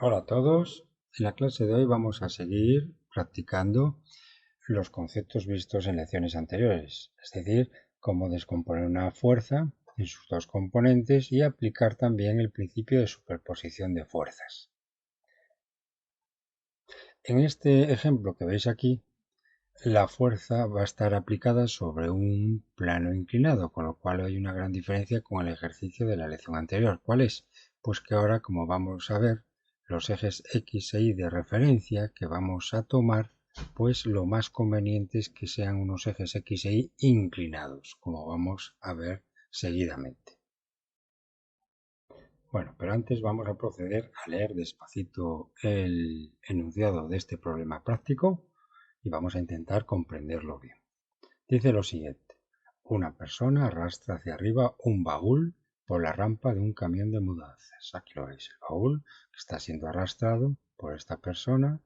Hola a todos. En la clase de hoy vamos a seguir practicando los conceptos vistos en lecciones anteriores, es decir, cómo descomponer una fuerza en sus dos componentes y aplicar también el principio de superposición de fuerzas. En este ejemplo que veis aquí, la fuerza va a estar aplicada sobre un plano inclinado, con lo cual hay una gran diferencia con el ejercicio de la lección anterior. ¿Cuál es? Pues que ahora, como vamos a ver, los ejes X e Y de referencia que vamos a tomar, pues lo más conveniente es que sean unos ejes X e Y inclinados, como vamos a ver seguidamente. Bueno, pero antes vamos a proceder a leer despacito el enunciado de este problema práctico y vamos a intentar comprenderlo bien. Dice lo siguiente: una persona arrastra hacia arriba un baúl por la rampa de un camión de mudanzas. Aquí lo veis, el baúl que está siendo arrastrado por esta persona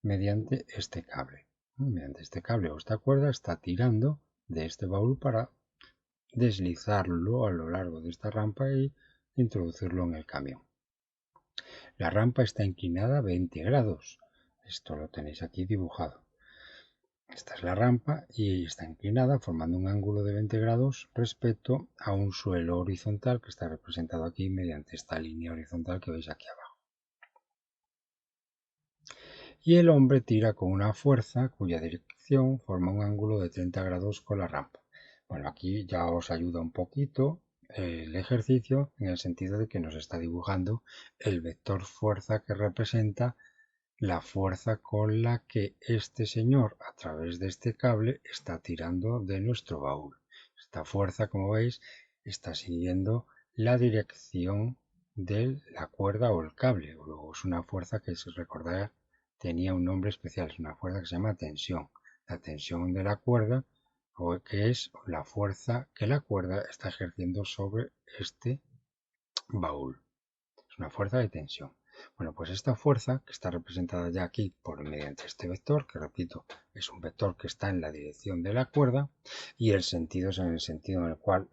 mediante este cable. Mediante este cable o esta cuerda está tirando de este baúl para deslizarlo a lo largo de esta rampa y introducirlo en el camión. La rampa está inclinada a 20 grados. Esto lo tenéis aquí dibujado. Esta es la rampa y está inclinada formando un ángulo de 20 grados respecto a un suelo horizontal que está representado aquí mediante esta línea horizontal que veis aquí abajo. Y el hombre tira con una fuerza cuya dirección forma un ángulo de 30 grados con la rampa. Bueno, aquí ya os ayuda un poquito el ejercicio en el sentido de que nos está dibujando el vector fuerza que representa la fuerza con la que este señor a través de este cable está tirando de nuestro baúl. Esta fuerza, como veis, está siguiendo la dirección de la cuerda o el cable. Luego es una fuerza que, si recordáis, tenía un nombre especial. Es una fuerza que se llama tensión. La tensión de la cuerda, que es la fuerza que la cuerda está ejerciendo sobre este baúl. Es una fuerza de tensión. Bueno, pues esta fuerza, que está representada ya aquí por mediante este vector, que repito, es un vector que está en la dirección de la cuerda, y el sentido es en el sentido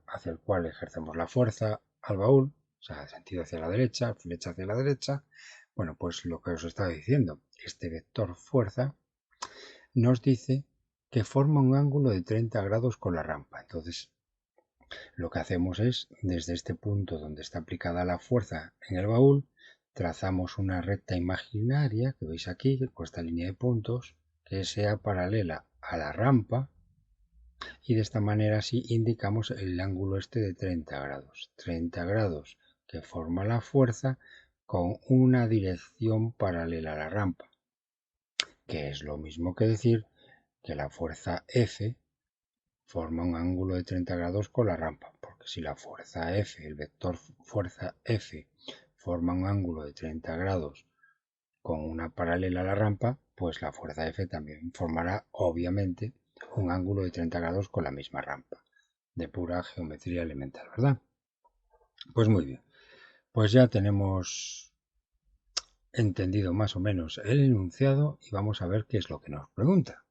hacia el cual ejercemos la fuerza al baúl, o sea, el sentido hacia la derecha, flecha hacia la derecha. Bueno, pues lo que os estaba diciendo, este vector fuerza nos dice que forma un ángulo de 30 grados con la rampa. Entonces, lo que hacemos es, desde este punto donde está aplicada la fuerza en el baúl, trazamos una recta imaginaria, que veis aquí, con esta línea de puntos, que sea paralela a la rampa, y de esta manera así indicamos el ángulo este de 30 grados. 30 grados que forma la fuerza con una dirección paralela a la rampa, que es lo mismo que decir que la fuerza F forma un ángulo de 30 grados con la rampa, porque si la fuerza F, el vector fuerza F, forma un ángulo de 30 grados con una paralela a la rampa, pues la fuerza F también formará, obviamente, un ángulo de 30 grados con la misma rampa, de pura geometría elemental, ¿verdad? Pues muy bien, pues ya tenemos entendido más o menos el enunciado y vamos a ver qué es lo que nos pregunta.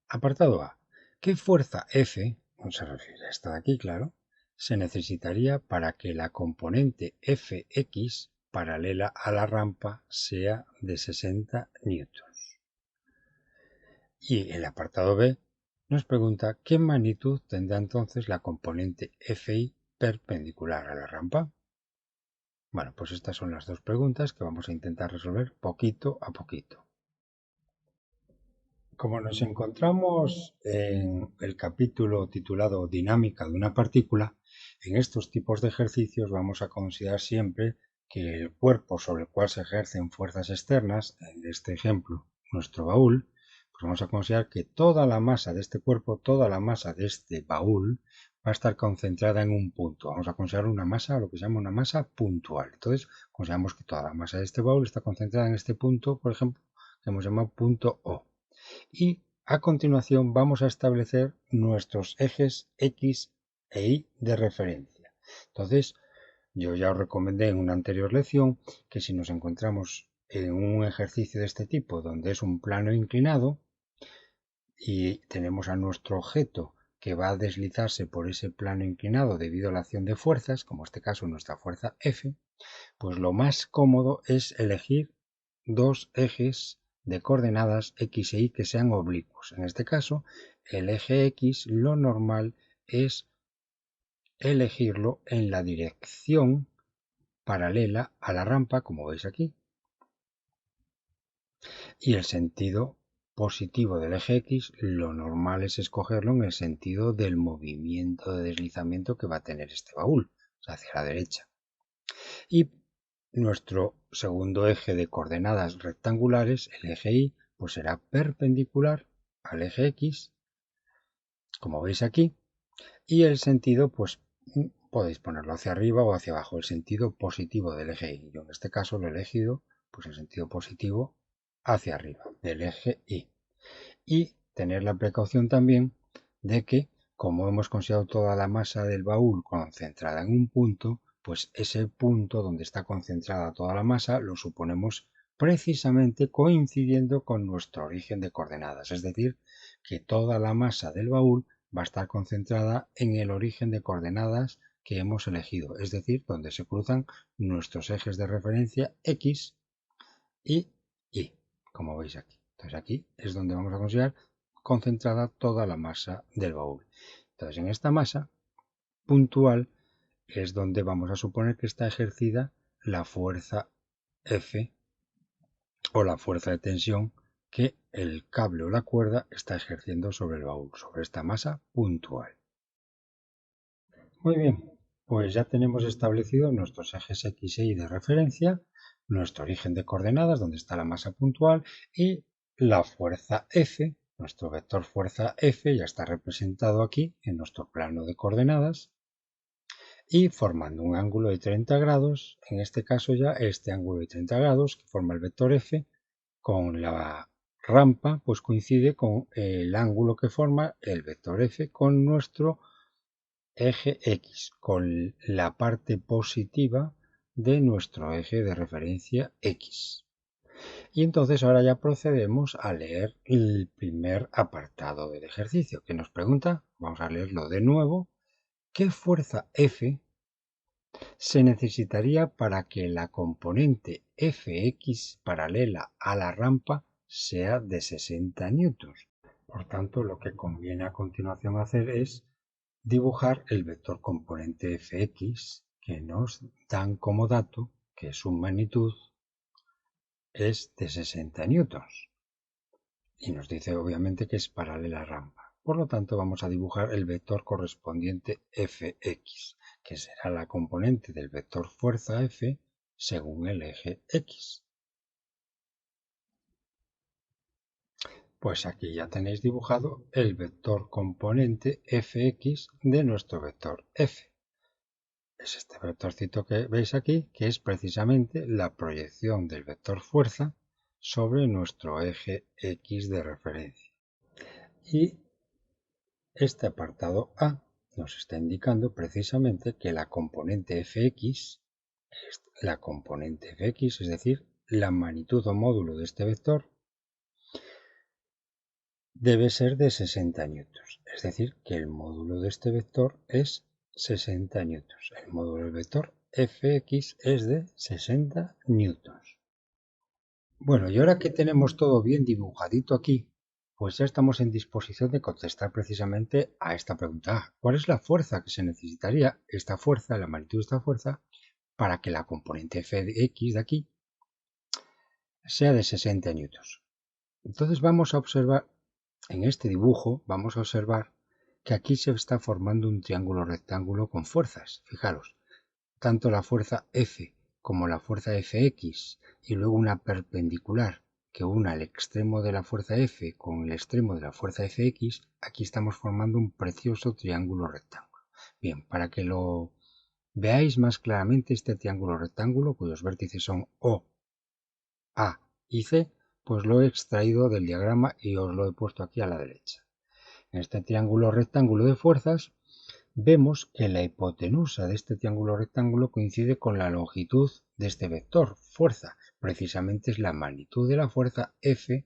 Apartado A. ¿Qué fuerza F, no se refiere a esta de aquí, claro, se necesitaría para que la componente Fx paralela a la rampa sea de 60 newtons? Y el apartado B nos pregunta qué magnitud tendrá entonces la componente Fi perpendicular a la rampa. Bueno, pues estas son las dos preguntas que vamos a intentar resolver poquito a poquito. Como nos encontramos en el capítulo titulado Dinámica de una partícula, en estos tipos de ejercicios vamos a considerar siempre que el cuerpo sobre el cual se ejercen fuerzas externas, en este ejemplo nuestro baúl, pues vamos a considerar que toda la masa de este cuerpo, toda la masa de este baúl va a estar concentrada en un punto. Vamos a considerar una masa, lo que se llama una masa puntual. Entonces, consideramos que toda la masa de este baúl está concentrada en este punto, por ejemplo, que hemos llamado punto O. Y a continuación vamos a establecer nuestros ejes X e Y de referencia. Entonces, yo ya os recomendé en una anterior lección que si nos encontramos en un ejercicio de este tipo donde es un plano inclinado y tenemos a nuestro objeto que va a deslizarse por ese plano inclinado debido a la acción de fuerzas, como en este caso nuestra fuerza F, Pues lo más cómodo es elegir dos ejes de coordenadas X e Y que sean oblicuos. En este caso, el eje X, lo normal es elegirlo en la dirección paralela a la rampa, como veis aquí. Y el sentido positivo del eje X, lo normal es escogerlo en el sentido del movimiento de deslizamiento que va a tener este baúl, o sea, hacia la derecha. Y nuestro segundo eje de coordenadas rectangulares, el eje Y, pues será perpendicular al eje X, como veis aquí, y el sentido, pues podéis ponerlo hacia arriba o hacia abajo, el sentido positivo del eje Y. Yo en este caso lo he elegido, pues el sentido positivo hacia arriba del eje Y. Y tener la precaución también de que, como hemos considerado toda la masa del baúl concentrada en un punto, pues ese punto donde está concentrada toda la masa lo suponemos precisamente coincidiendo con nuestro origen de coordenadas, es decir, que toda la masa del baúl va a estar concentrada en el origen de coordenadas que hemos elegido, es decir, donde se cruzan nuestros ejes de referencia X y Y, como veis aquí. Entonces aquí es donde vamos a considerar concentrada toda la masa del baúl. Entonces en esta masa puntual es donde vamos a suponer que está ejercida la fuerza F o la fuerza de tensión que el cable o la cuerda está ejerciendo sobre el baúl, sobre esta masa puntual. Muy bien, pues ya tenemos establecidos nuestros ejes X e Y de referencia, nuestro origen de coordenadas, donde está la masa puntual, y la fuerza F, nuestro vector fuerza F ya está representado aquí en nuestro plano de coordenadas y formando un ángulo de 30 grados, en este caso ya este ángulo de 30 grados que forma el vector F con la rampa, pues coincide con el ángulo que forma el vector F con nuestro eje X, con la parte positiva de nuestro eje de referencia X. Y entonces ahora ya procedemos a leer el primer apartado del ejercicio que nos pregunta, vamos a leerlo de nuevo, ¿qué fuerza F se necesitaría para que la componente Fx paralela a la rampa sea de 60 newtons? Por tanto, lo que conviene a continuación hacer es dibujar el vector componente Fx que nos dan como dato que su magnitud es de 60 newtons y nos dice obviamente que es paralela a la rampa. Por lo tanto, vamos a dibujar el vector correspondiente Fx, que será la componente del vector fuerza F según el eje X. Pues aquí ya tenéis dibujado el vector componente Fx de nuestro vector F. Es este vectorcito que veis aquí, que es precisamente la proyección del vector fuerza sobre nuestro eje X de referencia. Y este apartado A nos está indicando precisamente que la componente Fx, es decir, la magnitud o módulo de este vector, debe ser de 60 newtons. Es decir, que el módulo de este vector es 60 newtons. El módulo del vector Fx es de 60 newtons. Bueno, y ahora que tenemos todo bien dibujadito aquí, pues ya estamos en disposición de contestar precisamente a esta pregunta. ¿Cuál es la fuerza que se necesitaría, esta fuerza, la magnitud de esta fuerza, para que la componente Fx de aquí sea de 60 newtons? Entonces vamos a observar, en este dibujo, vamos a observar que aquí se está formando un triángulo rectángulo con fuerzas. Fijaros, tanto la fuerza F como la fuerza Fx y luego una perpendicular que una el extremo de la fuerza F con el extremo de la fuerza Fx, aquí estamos formando un precioso triángulo rectángulo. Bien, para que lo veáis más claramente, este triángulo rectángulo, cuyos vértices son O, A y C, pues lo he extraído del diagrama y os lo he puesto aquí a la derecha. En este triángulo rectángulo de fuerzas vemos que la hipotenusa de este triángulo rectángulo coincide con la longitud de este vector, fuerza. Precisamente es la magnitud de la fuerza F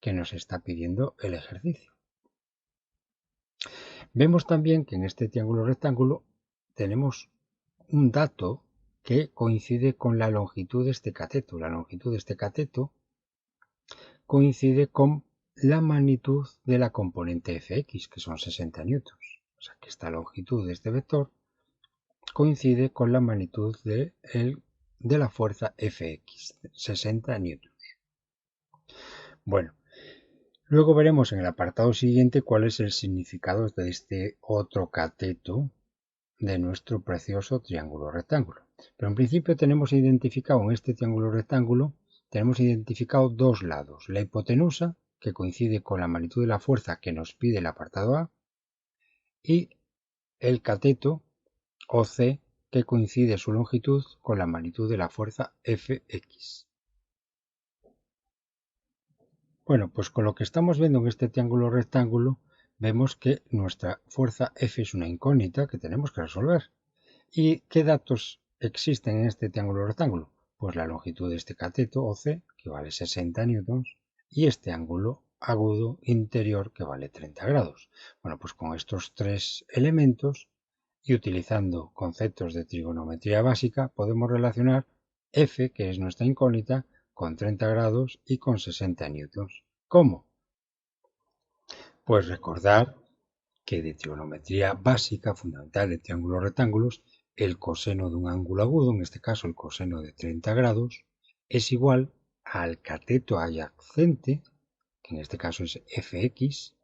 que nos está pidiendo el ejercicio. Vemos también que en este triángulo rectángulo tenemos un dato que coincide con la longitud de este cateto. La longitud de este cateto coincide con la magnitud de la componente Fx, que son 60 newtons. O sea que esta longitud de este vector coincide con la magnitud de la fuerza Fx, 60 newtons. Bueno, luego veremos en el apartado siguiente cuál es el significado de este otro cateto de nuestro precioso triángulo rectángulo. Pero en principio tenemos identificado en este triángulo rectángulo, tenemos identificado dos lados. La hipotenusa, que coincide con la magnitud de la fuerza que nos pide el apartado A, y el cateto OC, que coincide su longitud con la magnitud de la fuerza Fx. Bueno, pues con lo que estamos viendo en este triángulo rectángulo, vemos que nuestra fuerza F es una incógnita que tenemos que resolver. ¿Y qué datos existen en este triángulo rectángulo? Pues la longitud de este cateto, OC, que vale 60 newtons, y este ángulo agudo interior, que vale 30 grados. Bueno, pues con estos tres elementos y utilizando conceptos de trigonometría básica, podemos relacionar F, que es nuestra incógnita, con 30 grados y con 60 newtons. ¿Cómo? Pues recordar que de trigonometría básica fundamental de triángulos rectángulos, el coseno de un ángulo agudo, en este caso el coseno de 30 grados, es igual al cateto adyacente, que en este caso es Fx,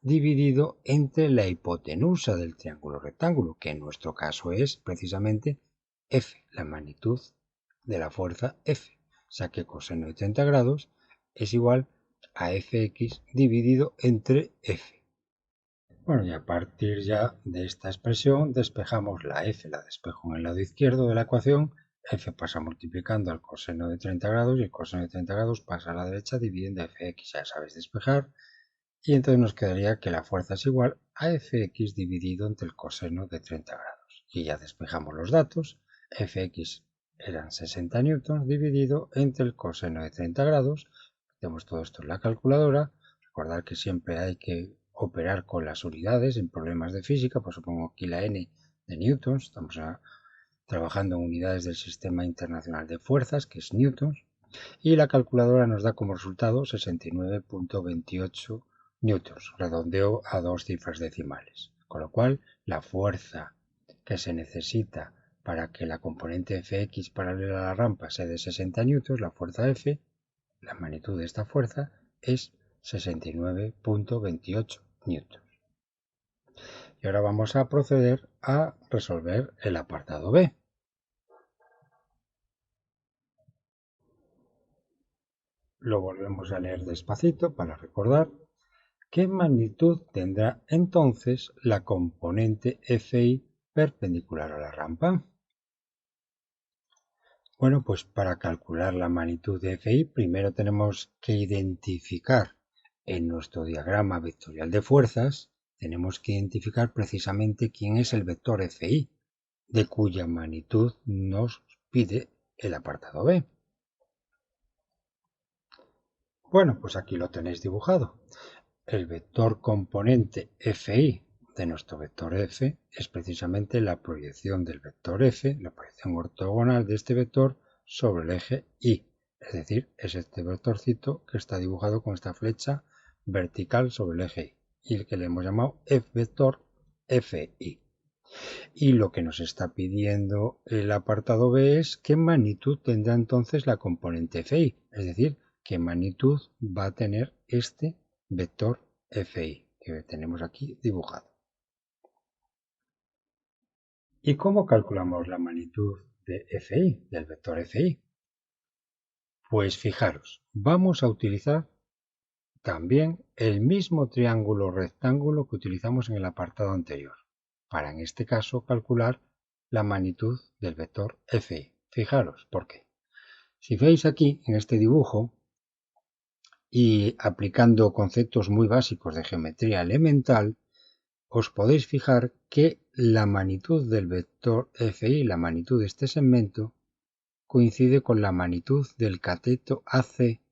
dividido entre la hipotenusa del triángulo rectángulo, que en nuestro caso es precisamente F, la magnitud de la fuerza F. O sea que coseno de 30 grados es igual a Fx dividido entre F. Bueno, y a partir ya de esta expresión despejamos la f, la despejo en el lado izquierdo de la ecuación, f pasa multiplicando al coseno de 30 grados y el coseno de 30 grados pasa a la derecha dividiendo fx, ya sabéis despejar, y entonces nos quedaría que la fuerza es igual a fx dividido entre el coseno de 30 grados. Y ya despejamos los datos, fx eran 60 newtons dividido entre el coseno de 30 grados, metemos todo esto en la calculadora, recordar que siempre hay que operar con las unidades en problemas de física, pues supongo aquí la n de newtons, estamos trabajando en unidades del Sistema Internacional de Fuerzas, que es newtons, y la calculadora nos da como resultado 69.28 newtons, redondeo a dos cifras decimales, con lo cual la fuerza que se necesita para que la componente Fx paralela a la rampa sea de 60 newtons, la fuerza F, la magnitud de esta fuerza es 69.28 newtons. Y ahora vamos a proceder a resolver el apartado B. Lo volvemos a leer despacito para recordar. ¿Qué magnitud tendrá entonces la componente Fi perpendicular a la rampa? Bueno, pues para calcular la magnitud de Fi primero tenemos que identificar en nuestro diagrama vectorial de fuerzas, tenemos que identificar precisamente quién es el vector Fi, de cuya magnitud nos pide el apartado B. Bueno, pues aquí lo tenéis dibujado. El vector componente Fi de nuestro vector f es precisamente la proyección del vector f, la proyección ortogonal de este vector sobre el eje y, es decir, es este vectorcito que está dibujado con esta flecha vertical sobre el eje y el que le hemos llamado f vector fi. Y lo que nos está pidiendo el apartado B es qué magnitud tendrá entonces la componente fi, es decir, qué magnitud va a tener este vector fi que tenemos aquí dibujado. ¿Y cómo calculamos la magnitud de fi, del vector fi? Pues fijaros, vamos a utilizar también el mismo triángulo rectángulo que utilizamos en el apartado anterior, para en este caso calcular la magnitud del vector fi. Fijaros, ¿por qué? Si veis aquí en este dibujo y aplicando conceptos muy básicos de geometría elemental, os podéis fijar que la magnitud del vector fi, la magnitud de este segmento, coincide con la magnitud del cateto AC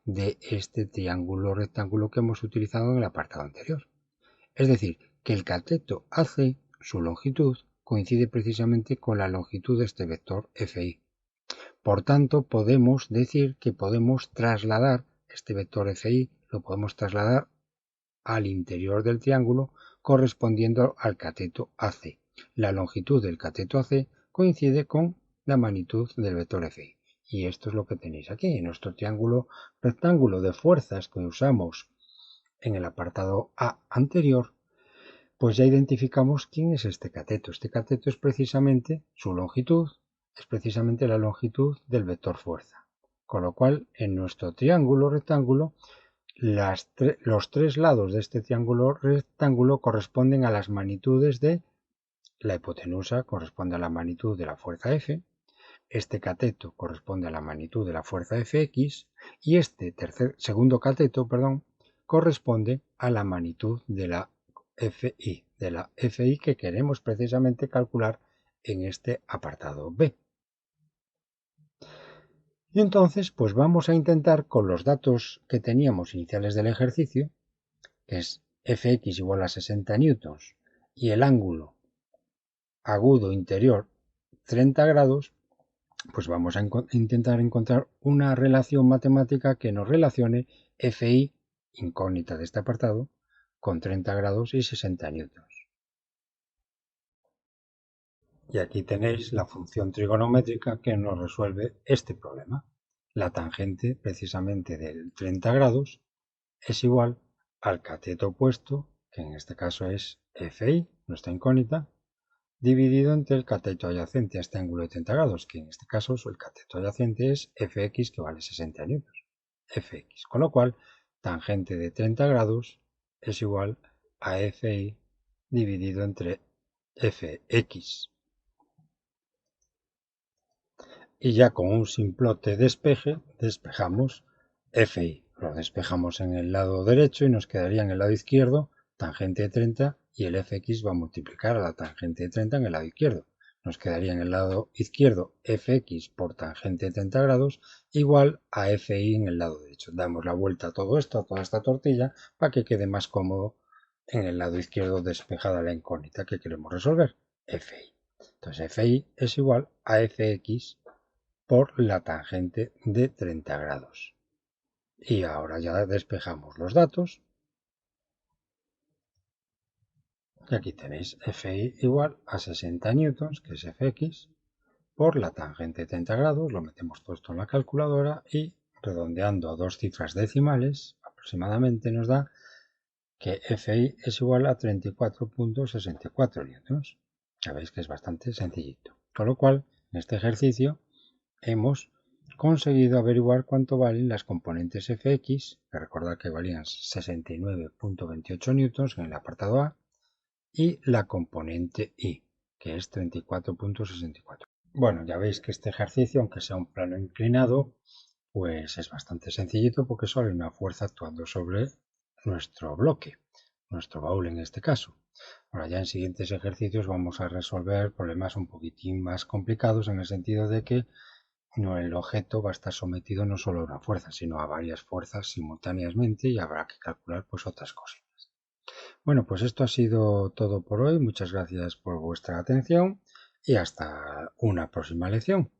de este triángulo rectángulo que hemos utilizado en el apartado anterior. Es decir, que el cateto AC, su longitud, coincide precisamente con la longitud de este vector FI. Por tanto, podemos decir que podemos trasladar este vector FI, lo podemos trasladar al interior del triángulo correspondiendo al cateto AC. La longitud del cateto AC coincide con la magnitud del vector FI. Y esto es lo que tenéis aquí, en nuestro triángulo rectángulo de fuerzas que usamos en el apartado A anterior, pues ya identificamos quién es este cateto. Este cateto es precisamente su longitud, es precisamente la longitud del vector fuerza. Con lo cual, en nuestro triángulo rectángulo, los tres lados de este triángulo rectángulo corresponden a las magnitudes de la hipotenusa, corresponde a la magnitud de la fuerza F, este cateto corresponde a la magnitud de la fuerza Fx y este segundo cateto, corresponde a la magnitud de la FI que queremos precisamente calcular en este apartado B. Y entonces, pues vamos a intentar con los datos que teníamos iniciales del ejercicio, que es Fx igual a 60 newtons y el ángulo agudo interior 30 grados, pues vamos a intentar encontrar una relación matemática que nos relacione Fi, incógnita de este apartado, con 30 grados y 60 newtons. Y aquí tenéis la función trigonométrica que nos resuelve este problema. La tangente precisamente del 30 grados es igual al cateto opuesto, que en este caso es Fi, nuestra incógnita, dividido entre el cateto adyacente a este ángulo de 30 grados, que en este caso el cateto adyacente es Fx, que vale 60 newtons. Fx, con lo cual tangente de 30 grados es igual a Fi dividido entre Fx. Y ya con un simplote despeje despejamos Fi. Lo despejamos en el lado derecho y nos quedaría en el lado izquierdo tangente de 30 y el Fx va a multiplicar a la tangente de 30 en el lado izquierdo. Nos quedaría en el lado izquierdo Fx por tangente de 30 grados igual a Fi en el lado derecho. Damos la vuelta a todo esto, a toda esta tortilla, para que quede más cómodo en el lado izquierdo despejada la incógnita que queremos resolver, Fi. Entonces Fi es igual a Fx por la tangente de 30 grados. Y ahora ya despejamos los datos. Y aquí tenéis Fi igual a 60 newtons, que es Fx, por la tangente de 30 grados. Lo metemos todo esto en la calculadora y redondeando a dos cifras decimales, aproximadamente nos da que Fi es igual a 34.64 newtons. Ya veis que es bastante sencillito. Con lo cual, en este ejercicio hemos conseguido averiguar cuánto valen las componentes Fx, que recordad que valían 69.28 newtons en el apartado A, y la componente I, que es 34.64. Bueno, ya veis que este ejercicio, aunque sea un plano inclinado, pues es bastante sencillito porque solo hay una fuerza actuando sobre nuestro bloque, nuestro baúl en este caso. Ahora ya en siguientes ejercicios vamos a resolver problemas un poquitín más complicados en el sentido de que el objeto va a estar sometido no solo a una fuerza, sino a varias fuerzas simultáneamente y habrá que calcular pues otras cositas. Bueno, pues esto ha sido todo por hoy. Muchas gracias por vuestra atención y hasta una próxima lección.